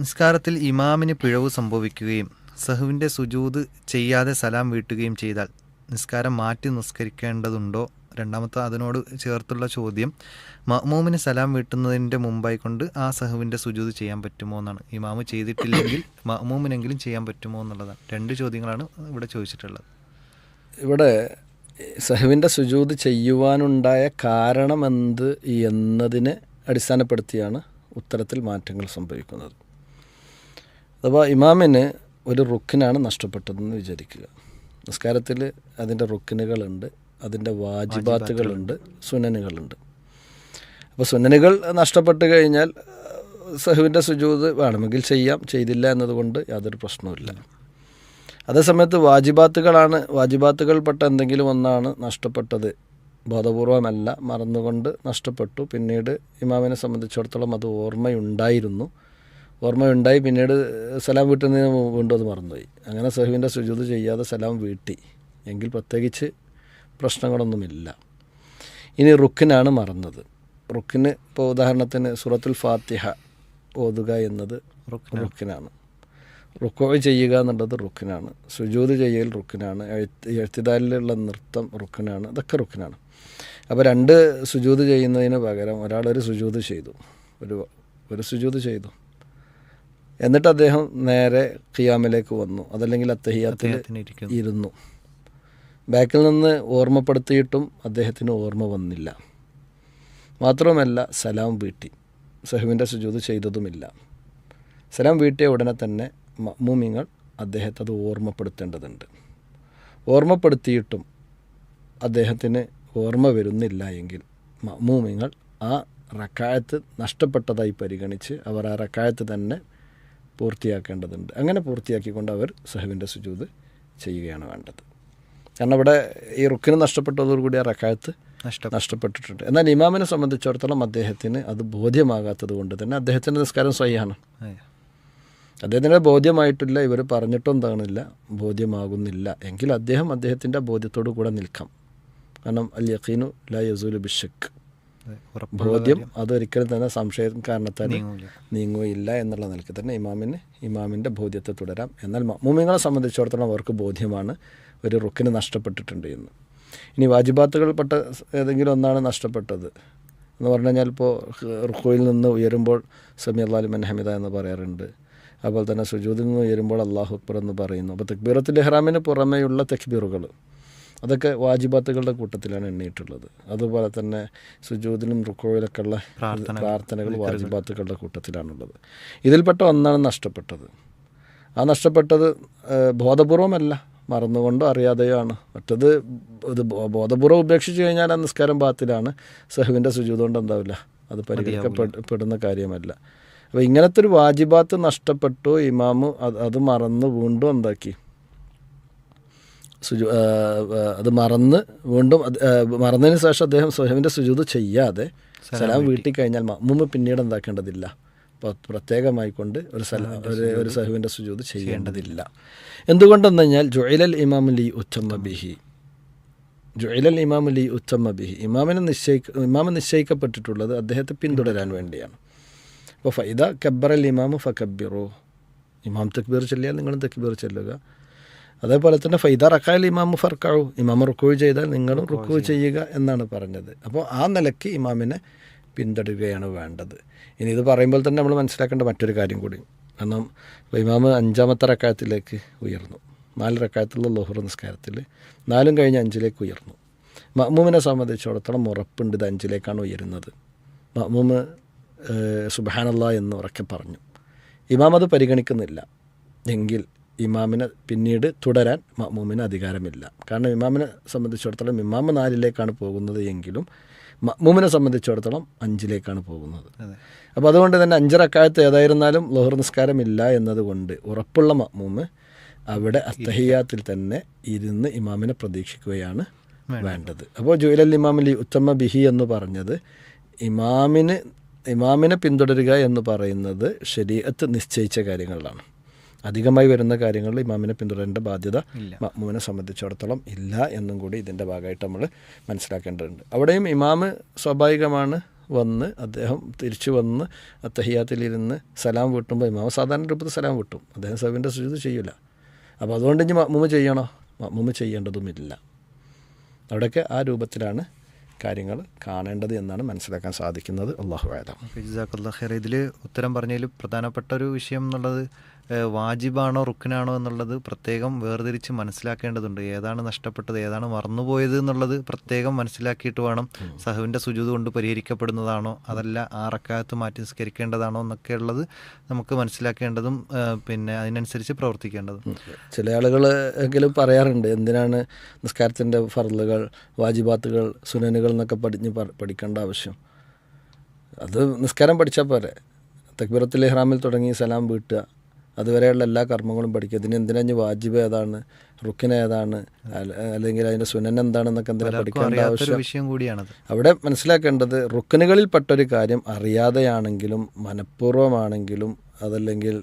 നിസ്കാരത്തിൽ ഇമാമിന് പിഴവ് സംഭവിക്കുകയും സഹുവിൻ്റെ സുജൂദ് ചെയ്യാതെ സലാം വീട്ടുകയും ചെയ്താൽ നിസ്കാരം മാറ്റി നിസ്കരിക്കേണ്ടതുണ്ടോ? രണ്ടാമത്തെ അതിനോട് ചേർത്തുള്ള ചോദ്യം, മഅ്മൂമിന് സലാം വീട്ടുന്നതിൻ്റെ മുമ്പായി കൊണ്ട് ആ സഹുവിൻ്റെ സുജൂദ് ചെയ്യാൻ പറ്റുമോ എന്നാണ്. ഇമാമ് ചെയ്തിട്ടില്ലെങ്കിൽ മഅ്മൂമിനെങ്കിലും ചെയ്യാൻ പറ്റുമോ എന്നുള്ളതാണ്. രണ്ട് ചോദ്യങ്ങളാണ് ഇവിടെ ചോദിച്ചിട്ടുള്ളത്. ഇവിടെ സഹുവിൻ്റെ സുജൂദ് ചെയ്യുവാനുണ്ടായ കാരണമെന്ത് എന്നതിനെ അടിസ്ഥാനപ്പെടുത്തിയാണ് ഉത്തരത്തിൽ മാറ്റങ്ങൾ സംഭവിക്കുന്നത്. അഥവാ ഇമാമിന് ഒരു റുക്കിനാണ് നഷ്ടപ്പെട്ടതെന്ന് വിചാരിക്കുക. നിസ്കാരത്തിൽ അതിൻ്റെ റുക്കിനുകളുണ്ട്, അതിൻ്റെ വാജിബാത്തുകളുണ്ട്, സുനനുകളുണ്ട്. അപ്പോൾ സുനനുകൾ നഷ്ടപ്പെട്ട് കഴിഞ്ഞാൽ സഹുവിൻ്റെ സുജൂദ് വേണമെങ്കിൽ ചെയ്യാം, ചെയ്തില്ല എന്നതുകൊണ്ട് യാതൊരു പ്രശ്നവുമില്ല. അതേസമയത്ത് വാജിബാത്തുകൾപ്പെട്ട എന്തെങ്കിലും ഒന്നാണ് നഷ്ടപ്പെട്ടത്, ബോധപൂർവമല്ല, മറന്നുകൊണ്ട് നഷ്ടപ്പെട്ടു, പിന്നീട് ഇമാമിനെ സംബന്ധിച്ചിടത്തോളം അത് ഓർമ്മയുണ്ടായി പിന്നീട് സലാം വീട്ടുന്നതിന് വീണ്ടും അത് മറന്നുപോയി. അങ്ങനെ സഹുവിൻ്റെ സുജൂദ് ചെയ്യാതെ സലാം വീട്ടി എങ്കിൽ പ്രത്യേകിച്ച് പ്രശ്നങ്ങളൊന്നുമില്ല. ഇനി റുക്കിനാണ് മറന്നത്. റുക്കിന് ഇപ്പോൾ ഉദാഹരണത്തിന് സൂറത്തുൽ ഫാത്തിഹ ഓതുക എന്നത് റുക്കിനാണ്, റുക്കൂ ചെയ്യുക എന്നുള്ളത് റുക്കിനാണ്, സുജൂദ് ചെയ്യൽ റുക്കിനാണ്, എഴുത്തിദാലിലുള്ള നൃത്തം റുക്കിനാണ്, ഇതൊക്കെ റുക്കിനാണ്. അപ്പോൾ രണ്ട് സുജൂദ് ചെയ്യുന്നതിന് പകരം ഒരാളൊരു സുജൂദ് ചെയ്തു, ഒരു സുജൂദ് ചെയ്തു, എന്നിട്ട് അദ്ദേഹം നേരെ ഖിയാമിലേക്ക് വന്നു, അതല്ലെങ്കിൽ അത്തഹിയാത്തിൽ ഇരുന്നു. ബാക്കിൽ നിന്ന് ഓർമ്മപ്പെടുത്തിയിട്ടും അദ്ദേഹത്തിന് ഓർമ്മ വന്നില്ല. മാത്രവുമല്ല സലാം വീട്ടി, സഹുവിൻ്റെ സുജൂദ് ചെയ്തതുമില്ല. സലാം വീട്ടിയ ഉടനെ തന്നെ മഅ്മൂമിങ്ങൾ അദ്ദേഹത്തെ അത് ഓർമ്മപ്പെടുത്തേണ്ടതുണ്ട്. ഓർമ്മപ്പെടുത്തിയിട്ടും അദ്ദേഹത്തിന് ഓർമ്മ വരുന്നില്ല എങ്കിൽ മഅ്മൂമിങ്ങൾ ആ റക്അത്ത് നഷ്ടപ്പെട്ടതായി പരിഗണിച്ച് അവർ ആ റക്അത്ത് തന്നെ പൂർത്തിയാക്കേണ്ടതുണ്ട്. അങ്ങനെ പൂർത്തിയാക്കിക്കൊണ്ട് അവർ സഹുവിൻ്റെ സുജൂദ് ചെയ്യുകയാണ് വേണ്ടത്. കാരണം ഇവിടെ ഈ റുക്കിന് നഷ്ടപ്പെട്ടതോടുകൂടി ആ റക്അത്ത് നഷ്ടപ്പെട്ടിട്ടുണ്ട്. എന്നാൽ ഇമാമിനെ സംബന്ധിച്ചിടത്തോളം അദ്ദേഹത്തിന് അത് ബോധ്യമാകാത്തത് കൊണ്ട് തന്നെ അദ്ദേഹത്തിൻ്റെ നിസ്കാരം സ്വഹിഹാണ്. അദ്ദേഹത്തിൻ്റെ ബോധ്യമായിട്ടില്ല, ഇവർ പറഞ്ഞിട്ടും എന്താണില്ല, ബോധ്യമാകുന്നില്ല എങ്കിൽ അദ്ദേഹത്തിൻ്റെ ബോധ്യത്തോടു കൂടെ നിൽക്കാം. കാരണം അൽ യഖീനു ലാ യസൂലു ബിശ്ശക്ക്, ബോധ്യം അതൊരിക്കലും തന്നെ സംശയം കാരണത്താൽ നീങ്ങുകയില്ല എന്നുള്ള നിലയ്ക്ക് തന്നെ ഇമാമിൻ്റെ ബോധ്യത്തെ തുടരാം. എന്നാൽ മഅ്മൂമിങ്ങളെ സംബന്ധിച്ചിടത്തോളം അവർക്ക് ബോധ്യമാണ് ഒരു റുക്കിന് നഷ്ടപ്പെട്ടിട്ടുണ്ട് എന്ന്. ഇനി വാജിബാത്തുകൾപ്പെട്ട ഏതെങ്കിലും ഒന്നാണ് നഷ്ടപ്പെട്ടത് എന്ന് പറഞ്ഞു കഴിഞ്ഞാൽ, ഇപ്പോൾ റുക്കോയിൽ നിന്ന് ഉയരുമ്പോൾ സമി അല്ലാഹു ലിമൻ ഹമിദ എന്ന് പറയാറുണ്ട്. അതുപോലെ തന്നെ സുജൂദിൽ നിന്ന് ഉയരുമ്പോൾ അല്ലാഹു അക്ബർ എന്ന് പറയുന്നു. അപ്പോൾ തക്ബീറത്തുൽ ഇഹ്റാമിന് പുറമേയുള്ള തക്ബീറുകൾ അതൊക്കെ വാജിബാത്തുകളുടെ കൂട്ടത്തിലാണ് എണ്ണിയിട്ടുള്ളത്. അതുപോലെ തന്നെ സുജൂദിലും റുക്കോയിലൊക്കെ ഉള്ള പ്രാർത്ഥനകൾ വാജിബാത്തുകളുടെ കൂട്ടത്തിലാണുള്ളത്. ഇതിൽപ്പെട്ട ഒന്നാണ് നഷ്ടപ്പെട്ടത്. ആ നഷ്ടപ്പെട്ടത് ബോധപൂർവമല്ല, മറന്നുകൊണ്ടോ അറിയാതെയോ ആണ്. മറ്റത് ഇത് ബോധപൂർവ്വം ഉപേക്ഷിച്ച് കഴിഞ്ഞാൽ ആ നിസ്കാരം ബാത്തിലാണ്, സഹുവിൻ്റെ സുജൂദ് കൊണ്ട് എന്താവില്ല, അത് പരിഗണിക്കപ്പെടുന്ന കാര്യമല്ല. അപ്പോൾ ഇങ്ങനത്തെ ഒരു വാജിബാത്ത് നഷ്ടപ്പെട്ടു, ഇമാമ് അത് മറന്ന് വീണ്ടും എന്താക്കി, അത് മറന്നതിന് ശേഷം അദ്ദേഹം സഹുവിൻ്റെ സുജൂദ് ചെയ്യാതെ സലാം വീട്ടി കഴിഞ്ഞാൽ മഅ്മൂം പിന്നീട് എന്താക്കേണ്ടതില്ല, പ്രത്യേകമായിക്കൊണ്ട് ഒരു സഹുവിൻ്റെ സുജൂദ് ചെയ്യേണ്ടതില്ല. എന്തുകൊണ്ടെന്ന് കഴിഞ്ഞാൽ ജുഇലൽ ഇമാമു ലി ഉത്തമ്മ ബിഹി, ഇമാമ് നിശ്ചയിക്കപ്പെട്ടിട്ടുള്ളത് അദ്ദേഹത്തെ പിന്തുടരാൻ വേണ്ടിയാണ്. അപ്പോൾ ഫൈദ കബ്ബറൽ ഇമാമു ഫകബ്ബിറു, ഇമാം തക്ബീർ ചൊല്ലിയാൽ നിങ്ങളും തക്ബീർ ചൊല്ലുക. അതേപോലെ തന്നെ ഫൈദ റക്കഅൽ ഇമാമു ഫർക്കഉ, ഇമാമ് റുക്കൂ ചെയ്താൽ നിങ്ങളും റുക്കൂ ചെയ്യുക എന്നാണ് പറഞ്ഞത്. അപ്പോൾ ആ നിലയ്ക്ക് ഇമാമിനെ പിന്തുടരുകയാണ് വേണ്ടത്. ഇനി ഇത് പറയുമ്പോൾ തന്നെ നമ്മൾ മനസ്സിലാക്കേണ്ട മറ്റൊരു കാര്യം കൂടി, കാരണം ഇമാമ് 5ാമത്തെ റക്അത്തിലേക്ക് ഉയർന്നു, 4 റക്അത്തുള്ള ളുഹർ നിസ്കാരത്തിൽ 4 കഴിഞ്ഞ് 5ലേക്ക് ഉയർന്നു. മഅ്മൂമിനെ സംബന്ധിച്ചിടത്തോളം ഉറപ്പുണ്ട് ഇത് 5ലേക്കാണ് ഉയരുന്നത്. മഅ്മൂം സുബ്ഹാനല്ലാഹ് എന്ന് ഉറക്കെ പറഞ്ഞു. ഇമാം അത് പരിഗണിക്കുന്നില്ല എങ്കിൽ ഇമാമിനെ പിന്നീട് തുടരാൻ മഅ്മൂമിന് അധികാരമില്ല. കാരണം ഇമാമിനെ സംബന്ധിച്ചിടത്തോളം ഇമാമ് 4ലേക്കാണ് പോകുന്നത് എങ്കിലും മഅ്മൂമിനെ സംബന്ധിച്ചിടത്തോളം 5ലേക്കാണ് പോകുന്നത്. അപ്പോൾ അതുകൊണ്ട് തന്നെ 5 റക്അത്ത് ഏതായിരുന്നാലും ളുഹർ നിസ്കാരമില്ല എന്നതുകൊണ്ട് ഉറപ്പുള്ള മഅ്മൂമ് അവിടെ അത്തഹിയാത്തിൽ തന്നെ ഇരുന്ന് ഇമാമിനെ പ്രതീക്ഷിക്കുകയാണ് വേണ്ടത്. അപ്പോൾ ജുഇലൽ ഇമാമു ലി ഉത്തമ്മ ബിഹി എന്ന് പറഞ്ഞത് ഇമാമിനെ പിന്തുടരുക എന്ന് പറയുന്നത് ശരീഅത്ത് നിശ്ചയിച്ച കാര്യങ്ങളിലാണ്. അധികമായി വരുന്ന കാര്യങ്ങളിൽ ഇമാമിനെ പിന്തുടരേണ്ട ബാധ്യത മഅ്മൂമിനെ സംബന്ധിച്ചിടത്തോളം ഇല്ല എന്നും കൂടി ഇതിൻ്റെ ഭാഗമായിട്ട് നമ്മൾ മനസ്സിലാക്കേണ്ടതുണ്ട്. അവിടെയും ഇമാമ് സ്വാഭാവികമാണ് വന്ന് അദ്ദേഹം തിരിച്ചു വന്ന് അത്തഹിയാത്തിലിരുന്ന് സലാം വീട്ടുമ്പോൾ ഇമാം സാധാരണ രൂപത്തിൽ സലാം വീട്ടും, അദ്ദേഹം സഹവിൻ്റെ സുജൂദ് ചെയ്യില്ല. അപ്പോൾ അതുകൊണ്ട് ഇനി മഅ്മൂമ് ചെയ്യണോ? മഅ്മൂമ് ചെയ്യേണ്ടതുമില്ല. അവിടെയൊക്കെ ആ രൂപത്തിലാണ് കാര്യങ്ങൾ കാണേണ്ടത് എന്നാണ് മനസ്സിലാക്കാൻ സാധിക്കുന്നത്. അല്ലാഹു അഅലം. ജസാക്കല്ലാഹു ഖൈർ. ഇതിൽ ഉത്തരം പറഞ്ഞതിൽ പ്രധാനപ്പെട്ട ഒരു വിഷയം എന്നുള്ളത് വാജിബാണോ റുക്നാണോ എന്നുള്ളത് പ്രത്യേകം വേർതിരിച്ച് മനസ്സിലാക്കേണ്ടതുണ്ട്. ഏതാണ് നഷ്ടപ്പെട്ടത്, ഏതാണ് മറന്നുപോയത് എന്നുള്ളത് പ്രത്യേകം മനസ്സിലാക്കിയിട്ട് വേണം. സഹവിൻ്റെ സുജൂദ് കൊണ്ട് പരിഹരിക്കപ്പെടുന്നതാണോ അതല്ല ആ റക്അത്ത് മാറ്റി നിസ്കരിക്കേണ്ടതാണോ എന്നൊക്കെ ഉള്ളത് നമുക്ക് മനസ്സിലാക്കേണ്ടതും പിന്നെ അതിനനുസരിച്ച് പ്രവർത്തിക്കേണ്ടതും. ചില ആളുകൾ എങ്കിലും പറയാറുണ്ട്, എന്തിനാണ് നിസ്കാരത്തിൻ്റെ ഫർളുകൾ, വാജിബാത്തുകൾ, സുനനുകൾ എന്നൊക്കെ പഠിക്കേണ്ട ആവശ്യം? അത് നിസ്കാരം പഠിച്ചാൽ പോരെ. തക്ബീറത്തുൽ ഇഹ്റാമിൽ തുടങ്ങി സലാം വീട്ടുക, അതുവരെയുള്ള എല്ലാ കർമ്മങ്ങളും പഠിക്കുക. ഇതിന് എന്തിനാ വാജിബ് ഏതാണ്, റുക്കിന് ഏതാണ്, അല്ലെങ്കിൽ അതിൻ്റെ സുനൻ എന്താണെന്നൊക്കെ എന്തിനാ പഠിക്കേണ്ട ആവശ്യം? വിഷയം കൂടിയാണത്. അവിടെ മനസ്സിലാക്കേണ്ടത് റുക്കിനുകളിൽപ്പെട്ടൊരു കാര്യം അറിയാതെയാണെങ്കിലും മനഃപൂർവ്വമാണെങ്കിലും അതല്ലെങ്കിൽ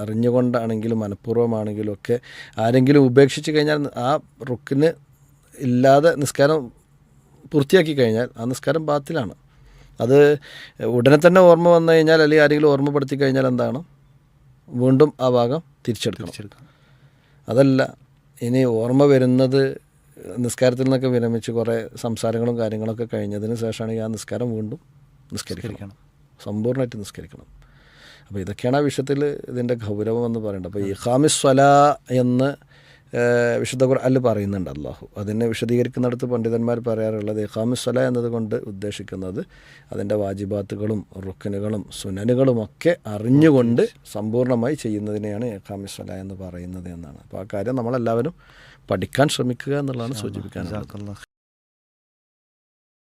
അറിഞ്ഞുകൊണ്ടാണെങ്കിലും മനഃപൂർവ്വമാണെങ്കിലും ഒക്കെ ആരെങ്കിലും ഉപേക്ഷിച്ച് കഴിഞ്ഞാൽ ആ റുക്കിന് ഇല്ലാതെ നിസ്കാരം പൂർത്തിയാക്കി കഴിഞ്ഞാൽ ആ നിസ്കാരം ബാത്തിലാണ്. അത് ഉടനെ തന്നെ ഓർമ്മ വന്നു കഴിഞ്ഞാൽ അല്ലെങ്കിൽ ആരെങ്കിലും ഓർമ്മപ്പെടുത്തി കഴിഞ്ഞാൽ എന്താണ്, വീണ്ടും ആ ഭാഗം തിരിച്ചെടുക്കണം. അതല്ല, ഇനി ഓർമ്മ വരുന്നത് നിസ്കാരത്തിൽ നിന്നൊക്കെ വിരമിച്ച് കുറേ സംസാരങ്ങളും കാര്യങ്ങളൊക്കെ കഴിഞ്ഞതിന് ശേഷമാണ് ആ നിസ്കാരം വീണ്ടും നിസ്കരിക്കണം, സമ്പൂർണ്ണമായിട്ട് നിസ്കരിക്കണം. അപ്പോൾ ഇതൊക്കെയാണ് ആ വിഷയത്തിൽ ഇതിൻ്റെ ഗൗരവം എന്ന് പറയേണ്ടത്. അപ്പോൾ ഇഖാമിസ് സ്വലാ എന്ന് വിശുദ്ധ ഖുർആനിൽ പറയുന്നുണ്ട് അല്ലാഹു. അതിനെ വിശദീകരിക്കുന്നിടത്ത് പണ്ഡിതന്മാർ പറയാറുള്ളത് ഇഖാമിസ് സ്വലാ എന്നതുകൊണ്ട് ഉദ്ദേശിക്കുന്നത് അതിൻ്റെ വാജിബാത്തുകളും റുക്കനുകളും സുനനുകളുമൊക്കെ അറിഞ്ഞുകൊണ്ട് സമ്പൂർണ്ണമായി ചെയ്യുന്നതിനെയാണ് ഇഖാമിസ് സ്വലാ എന്ന് പറയുന്നത് എന്നാണ്. അപ്പോൾ ആ കാര്യം നമ്മളെല്ലാവരും പഠിക്കാൻ ശ്രമിക്കുക എന്നുള്ളതാണ് സൂചിപ്പിക്കാനുള്ളത്.